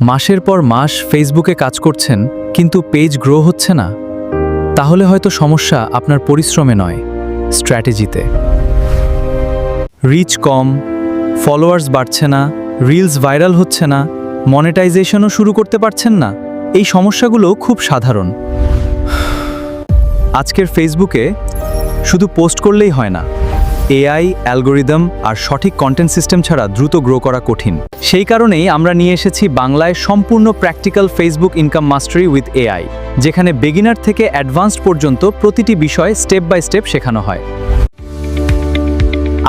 মাসের পর মাস ফেসবুকে কাজ করছেন কিন্তু পেজ গ্রো হচ্ছে না, তাহলে হয়তো সমস্যা আপনার পরিশ্রমে নয়, স্ট্র্যাটেজিতে। রিচ কম, ফলোয়ার্স বাড়ছে না, রিলস ভাইরাল হচ্ছে না, মনেটাইজেশনও শুরু করতে পারছেন না। এই সমস্যাগুলো খুব সাধারণ। আজকের ফেসবুকে শুধু পোস্ট করলেই হয় না, এআই, অ্যালগোরিদম আর সঠিক কন্টেন্ট সিস্টেম ছাড়া দ্রুত গ্রো করা কঠিন। সেই কারণেই আমরা নিয়ে এসেছি বাংলায় সম্পূর্ণ practical Facebook income mastery with AI, যেখানে বিগিনার থেকে অ্যাডভান্সড পর্যন্ত প্রতিটি বিষয় স্টেপ বাই স্টেপ শেখানো হয়।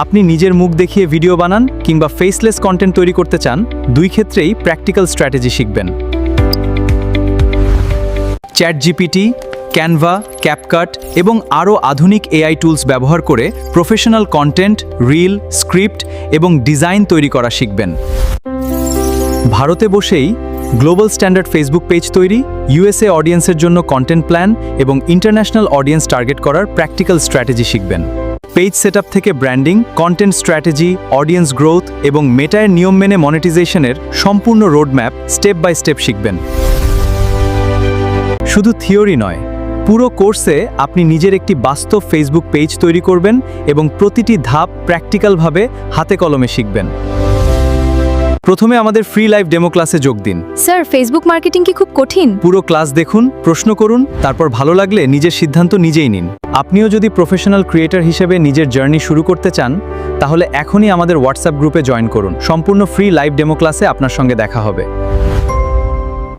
আপনি নিজের মুখ দেখিয়ে ভিডিও বানান কিংবা ফেসলেস কন্টেন্ট তৈরি করতে চান, দুই ক্ষেত্রেই প্র্যাকটিক্যাল স্ট্র্যাটেজি শিখবেন। চ্যাটজিপিটি, ক্যানভা, ক্যাপকাট এবং আরও আধুনিক এআই টুলস ব্যবহার করে প্রফেশনাল কন্টেন্ট, রিল, স্ক্রিপ্ট এবং ডিজাইন তৈরি করা শিখবেন। ভারতে বসেই গ্লোবাল স্ট্যান্ডার্ড ফেসবুক পেজ তৈরি, ইউএসএ অডিয়েন্সের জন্য কন্টেন্ট প্ল্যান এবং ইন্টারন্যাশনাল অডিয়েন্স টার্গেট করার প্র্যাকটিক্যাল স্ট্র্যাটেজি শিখবেন। পেজ সেটআপ থেকে branding, content strategy, audience growth এবং মেটায়ের নিয়ম মেনে মনিটাইজেশনের সম্পূর্ণ রোডম্যাপ স্টেপ বাই স্টেপ শিখবেন। শুধু থিওরি নয়, পুরো কোর্সে আপনি নিজের একটি বাস্তব ফেসবুক পেজ তৈরি করবেন এবং প্রতিটি ধাপ প্র্যাকটিক্যালভাবে হাতে কলমে শিখবেন। প্রথমে আমাদের ফ্রি লাইভ ডেমো ক্লাসে যোগ দিন। স্যার, ফেসবুক মার্কেটিং কি খুব কঠিন? পুরো ক্লাস দেখুন, প্রশ্ন করুন, তারপর ভালো লাগলে নিজের সিদ্ধান্ত নিজেই নিন। আপনিও যদি প্রফেশনাল ক্রিয়েটর হিসেবে নিজের জার্নি শুরু করতে চান, তাহলে এখনই আমাদের হোয়াটসঅ্যাপ গ্রুপে জয়েন করুন। সম্পূর্ণ ফ্রি লাইভ ডেমো ক্লাসে আপনার সঙ্গে দেখা হবে।